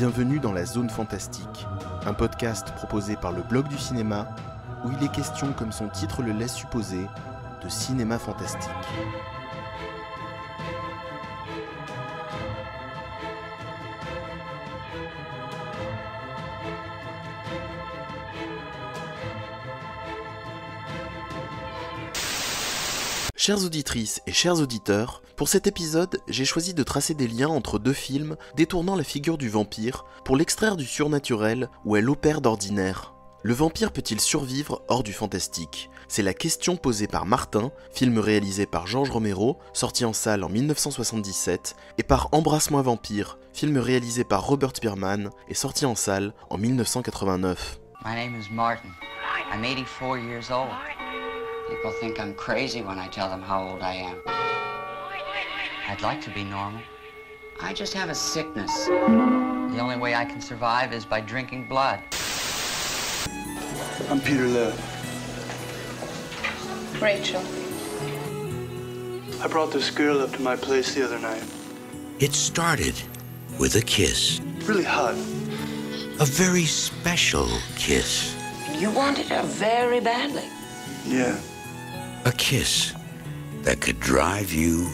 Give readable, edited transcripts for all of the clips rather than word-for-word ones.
Bienvenue dans la Zone Fantastique, un podcast proposé par le Blog du Cinéma, où il est question, comme son titre le laisse supposer, de cinéma fantastique. Chères auditrices et chers auditeurs, pour cet épisode, j'ai choisi de tracer des liens entre deux films détournant la figure du vampire pour l'extraire du surnaturel où elle opère d'ordinaire. Le vampire peut-il survivre hors du fantastique ? C'est la question posée par Martin, film réalisé par George Romero, sorti en salle en 1977, et par Embrasse-moi vampire, film réalisé par Robert Bierman et sorti en salle en 1989. My name is Martin. I'm 84 years old. People think I'm crazy when I tell them how old I am. I'd like to be normal. I just have a sickness. The only way I can survive is by drinking blood. I'm Peter Lev. Rachel. I brought this girl up to my place the other night. It started with a kiss. Really hot. A very special kiss. You wanted her very badly. Yeah. A kiss that could drive you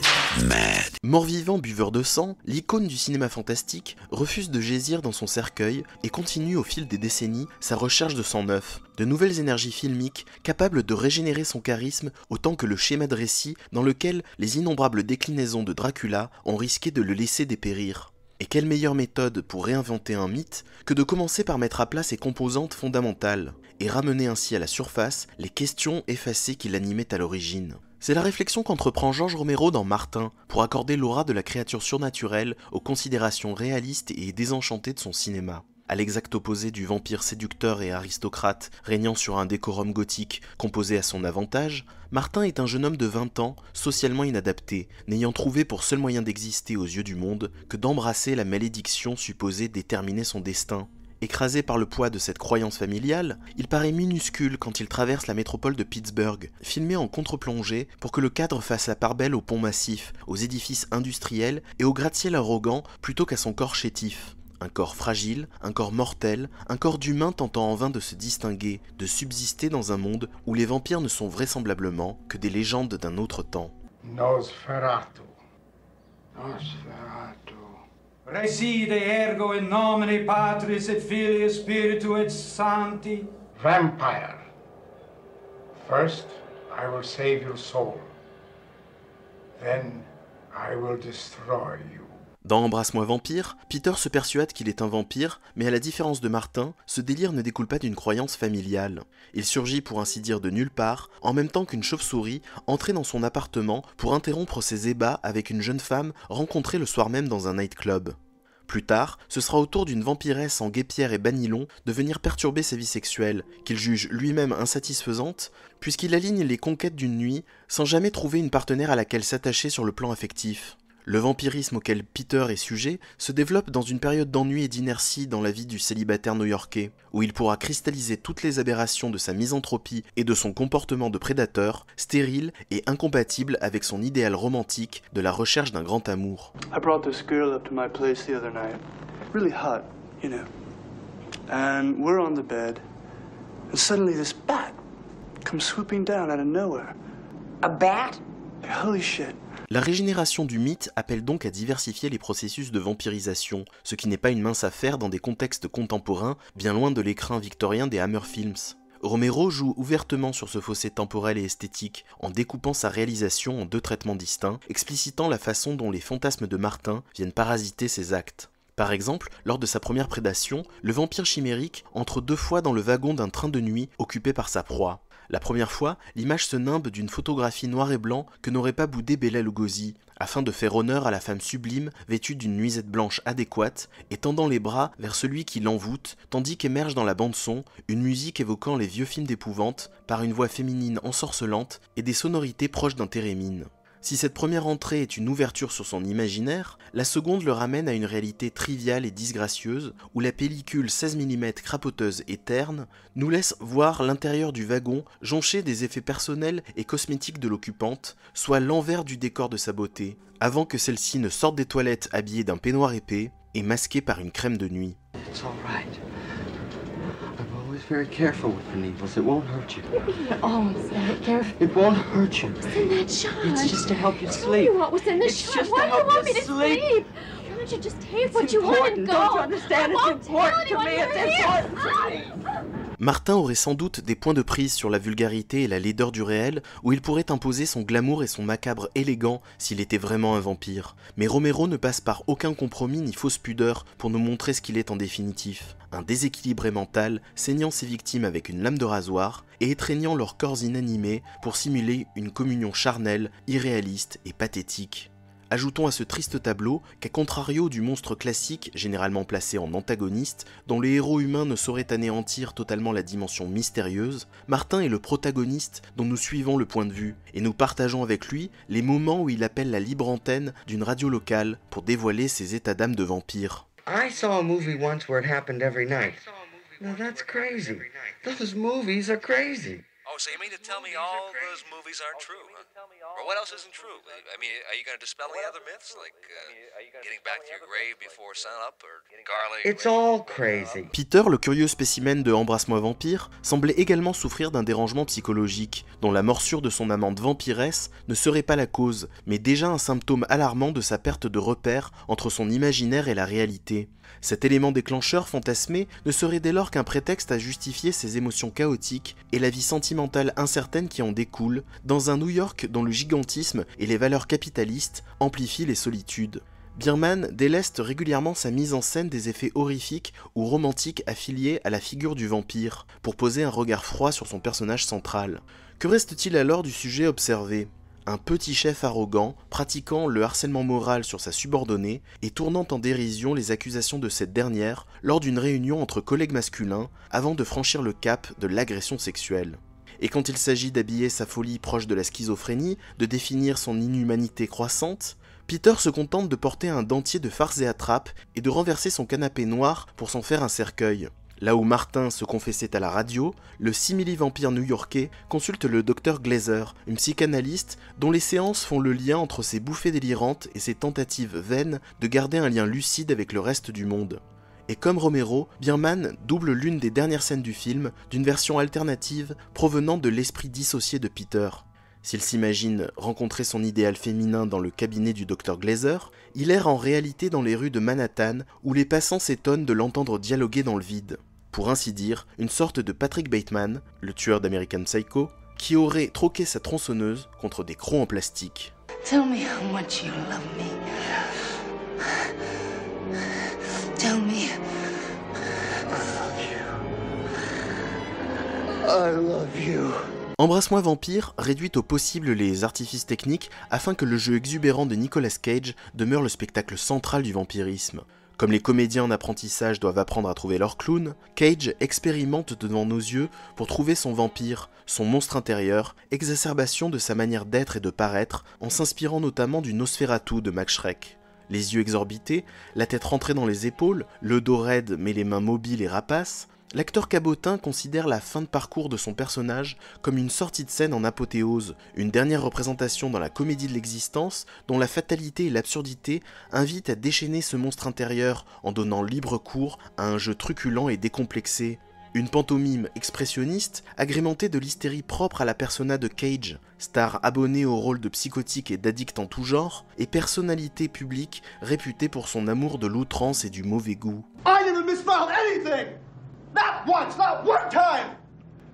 mad. Mort-vivant buveur de sang, l'icône du cinéma fantastique refuse de jaisir dans son cercueil et continue au fil des décennies sa recherche de sang neuf, de nouvelles énergies filmiques capables de régénérer son charisme autant que le schéma de récit dans lequel les innombrables déclinaisons de Dracula ont risqué de le laisser dépérir. Et quelle meilleure méthode pour réinventer un mythe que de commencer par mettre à plat ses composantes fondamentales, et ramener ainsi à la surface les questions effacées qui l'animaient à l'origine. C'est la réflexion qu'entreprend George Romero dans Martin pour accorder l'aura de la créature surnaturelle aux considérations réalistes et désenchantées de son cinéma. À l'exact opposé du vampire séducteur et aristocrate régnant sur un décorum gothique composé à son avantage, Martin est un jeune homme de 20 ans, socialement inadapté, n'ayant trouvé pour seul moyen d'exister aux yeux du monde que d'embrasser la malédiction supposée déterminer son destin. Écrasé par le poids de cette croyance familiale, il paraît minuscule quand il traverse la métropole de Pittsburgh, filmé en contre-plongée pour que le cadre fasse la part belle aux ponts massifs, aux édifices industriels et au gratte-ciel arrogant plutôt qu'à son corps chétif. Un corps fragile, un corps mortel, un corps d'humain tentant en vain de se distinguer, de subsister dans un monde où les vampires ne sont vraisemblablement que des légendes d'un autre temps. Nosferatu. Nosferatu. Reside ergo in nomine Patris et Filii et Spiritu et Sancti. Vampire. First, I will save your soul. Then, I will destroy you. Dans Embrasse-moi vampire, Peter se persuade qu'il est un vampire, mais à la différence de Martin, ce délire ne découle pas d'une croyance familiale. Il surgit pour ainsi dire de nulle part, en même temps qu'une chauve-souris entrait dans son appartement pour interrompre ses ébats avec une jeune femme rencontrée le soir même dans un nightclub. Plus tard, ce sera au tour d'une vampiresse en guêpière et banilon de venir perturber sa vie sexuelle, qu'il juge lui-même insatisfaisante, puisqu'il aligne les conquêtes d'une nuit sans jamais trouver une partenaire à laquelle s'attacher sur le plan affectif. Le vampirisme auquel Peter est sujet se développe dans une période d'ennui et d'inertie dans la vie du célibataire new-yorkais, où il pourra cristalliser toutes les aberrations de sa misanthropie et de son comportement de prédateur, stérile et incompatible avec son idéal romantique de la recherche d'un grand amour. I brought this girl up to my place the other night. Really hot, you know. And we're on the bed. And suddenly this bat comes swooping down out of nowhere. A bat? Holy shit. La régénération du mythe appelle donc à diversifier les processus de vampirisation, ce qui n'est pas une mince affaire dans des contextes contemporains bien loin de l'écrin victorien des Hammer Films. Romero joue ouvertement sur ce fossé temporel et esthétique en découpant sa réalisation en deux traitements distincts, explicitant la façon dont les fantasmes de Martin viennent parasiter ses actes. Par exemple, lors de sa première prédation, le vampire chimérique entre deux fois dans le wagon d'un train de nuit occupé par sa proie. La première fois, l'image se nimbe d'une photographie noir et blanc que n'aurait pas boudé Bela Lugosi, afin de faire honneur à la femme sublime vêtue d'une nuisette blanche adéquate et tendant les bras vers celui qui l'envoûte, tandis qu'émerge dans la bande-son une musique évoquant les vieux films d'épouvante par une voix féminine ensorcelante et des sonorités proches d'un térémine. Si cette première entrée est une ouverture sur son imaginaire, la seconde le ramène à une réalité triviale et disgracieuse, où la pellicule 16 mm crapoteuse et terne nous laisse voir l'intérieur du wagon jonché des effets personnels et cosmétiques de l'occupante, soit l'envers du décor de sa beauté, avant que celle-ci ne sorte des toilettes habillée d'un peignoir épais et masqué par une crème de nuit. It's all right. I'm always very careful with the needles. It won't hurt you. You're always very careful. It won't hurt you. What's in that shot? It's just to help you Tell sleep. me what's in the It's shot. just Why to do you help want you me to sleep. sleep? Why don't you just take what It's you want and important. go? Don't you understand? I It's won't tell important to anyone me. you're It's here. important to me. Martin aurait sans doute des points de prise sur la vulgarité et la laideur du réel, où il pourrait imposer son glamour et son macabre élégant s'il était vraiment un vampire. Mais Romero ne passe par aucun compromis ni fausse pudeur pour nous montrer ce qu'il est en définitif. Un déséquilibré mental, saignant ses victimes avec une lame de rasoir et étreignant leurs corps inanimés pour simuler une communion charnelle, irréaliste et pathétique. Ajoutons à ce triste tableau qu'à contrario du monstre classique, généralement placé en antagoniste, dont les héros humains ne sauraient anéantir totalement la dimension mystérieuse, Martin est le protagoniste dont nous suivons le point de vue, et nous partageons avec lui les moments où il appelle la libre antenne d'une radio locale pour dévoiler ses états d'âme de vampire. I saw a movie once where it happened every night. Now that's crazy. Those movies are crazy. Oh, so you mean to tell me all those movies aren't true, huh? Or what else isn't true? I mean, are you going to dispel any other myths, like getting back to your grave before sunup, or garlic? It's all crazy. Peter, le curieux spécimen de Embrasse-moi vampire, semblait également souffrir d'un dérangement psychologique, dont la morsure de son amante vampiresse ne serait pas la cause, mais déjà un symptôme alarmant de sa perte de repère entre son imaginaire et la réalité. Cet élément déclencheur fantasmé ne serait dès lors qu'un prétexte à justifier ses émotions chaotiques et la vie sentimentale incertaine qui en découle, dans un New York dont le gigantisme et les valeurs capitalistes amplifient les solitudes. Bierman déleste régulièrement sa mise en scène des effets horrifiques ou romantiques affiliés à la figure du vampire, pour poser un regard froid sur son personnage central. Que reste-t-il alors du sujet observé ? Un petit chef arrogant, pratiquant le harcèlement moral sur sa subordonnée et tournant en dérision les accusations de cette dernière lors d'une réunion entre collègues masculins avant de franchir le cap de l'agression sexuelle. Et quand il s'agit d'habiller sa folie proche de la schizophrénie, de définir son inhumanité croissante, Peter se contente de porter un dentier de farce et attrape et de renverser son canapé noir pour s'en faire un cercueil. Là où Martin se confessait à la radio, le simili-vampire new-yorkais consulte le Dr Glazer, une psychanalyste dont les séances font le lien entre ses bouffées délirantes et ses tentatives vaines de garder un lien lucide avec le reste du monde. Et comme Romero, Bierman double l'une des dernières scènes du film d'une version alternative provenant de l'esprit dissocié de Peter. S'il s'imagine rencontrer son idéal féminin dans le cabinet du Dr Glazer, il erre en réalité dans les rues de Manhattan où les passants s'étonnent de l'entendre dialoguer dans le vide. Pour ainsi dire, une sorte de Patrick Bateman, le tueur d'American Psycho, qui aurait troqué sa tronçonneuse contre des crocs en plastique. Tell me how much you love me. Tell me. I love you. Embrasse-moi vampire réduit au possible les artifices techniques afin que le jeu exubérant de Nicolas Cage demeure le spectacle central du vampirisme. Comme les comédiens en apprentissage doivent apprendre à trouver leur clown, Cage expérimente devant nos yeux pour trouver son vampire, son monstre intérieur, exacerbation de sa manière d'être et de paraître, en s'inspirant notamment du Nosferatu de Max Schreck. Les yeux exorbités, la tête rentrée dans les épaules, le dos raide mais les mains mobiles et rapaces, l'acteur cabotin considère la fin de parcours de son personnage comme une sortie de scène en apothéose, une dernière représentation dans la comédie de l'existence dont la fatalité et l'absurdité invitent à déchaîner ce monstre intérieur en donnant libre cours à un jeu truculent et décomplexé. Une pantomime expressionniste agrémentée de l'hystérie propre à la persona de Cage, star abonnée au rôle de psychotique et d'addict en tout genre, et personnalité publique réputée pour son amour de l'outrance et du mauvais goût. I never misspelled anything! Not once, not one time!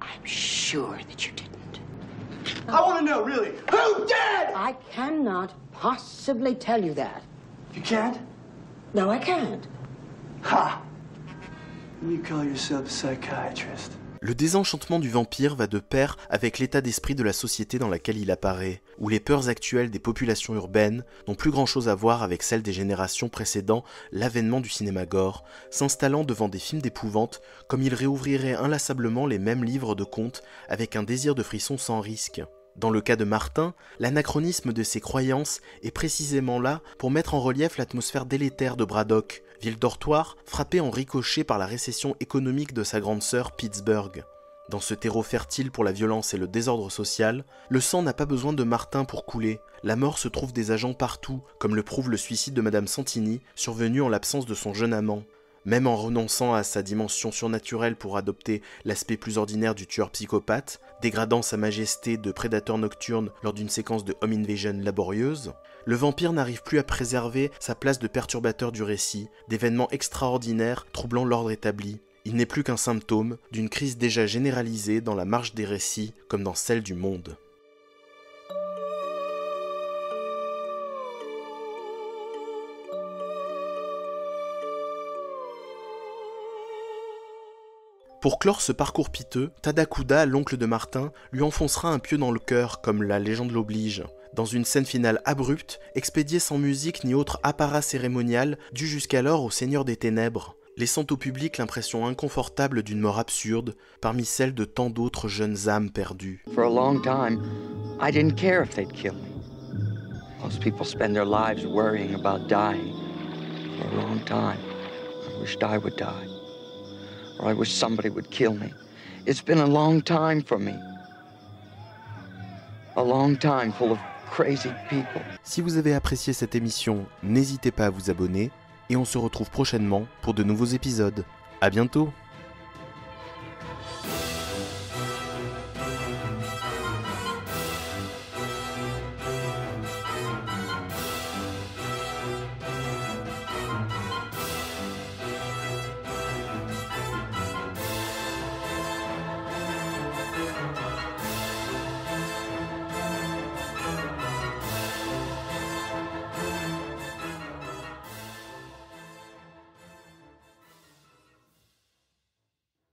I'm sure that you didn't. I want to know, really, who did? I cannot possibly tell you that. You can't? No, I can't. Ha! You call yourself a psychiatrist. Le désenchantement du vampire va de pair avec l'état d'esprit de la société dans laquelle il apparaît, où les peurs actuelles des populations urbaines n'ont plus grand-chose à voir avec celles des générations précédant l'avènement du cinéma gore, s'installant devant des films d'épouvante comme ils réouvriraient inlassablement les mêmes livres de contes avec un désir de frisson sans risque. Dans le cas de Martin, l'anachronisme de ses croyances est précisément là pour mettre en relief l'atmosphère délétère de Braddock, ville dortoir frappée en ricochet par la récession économique de sa grande sœur Pittsburgh. Dans ce terreau fertile pour la violence et le désordre social, le sang n'a pas besoin de Martin pour couler. La mort se trouve des agents partout, comme le prouve le suicide de Madame Santini, survenu en l'absence de son jeune amant. Même en renonçant à sa dimension surnaturelle pour adopter l'aspect plus ordinaire du tueur psychopathe, dégradant sa majesté de prédateur nocturne lors d'une séquence de home invasion laborieuse, le vampire n'arrive plus à préserver sa place de perturbateur du récit, d'événements extraordinaires troublant l'ordre établi. Il n'est plus qu'un symptôme d'une crise déjà généralisée dans la marche des récits comme dans celle du monde. Pour clore ce parcours piteux, Tadakuda, l'oncle de Martin, lui enfoncera un pieu dans le cœur, comme la légende l'oblige. Dans une scène finale abrupte, expédiée sans musique ni autre apparat cérémonial, dû jusqu'alors au Seigneur des Ténèbres, laissant au public l'impression inconfortable d'une mort absurde, parmi celles de tant d'autres jeunes âmes perdues. For a long time, I didn't care if they'd kill me. Most people spend their lives worrying about dying. For a long time, I wished I would die. Or I wish somebody would kill me. It's been a long time for me. A long time full of crazy people. Si vous avez apprécié cette émission, n'hésitez pas à vous abonner et on se retrouve prochainement pour de nouveaux épisodes. À bientôt!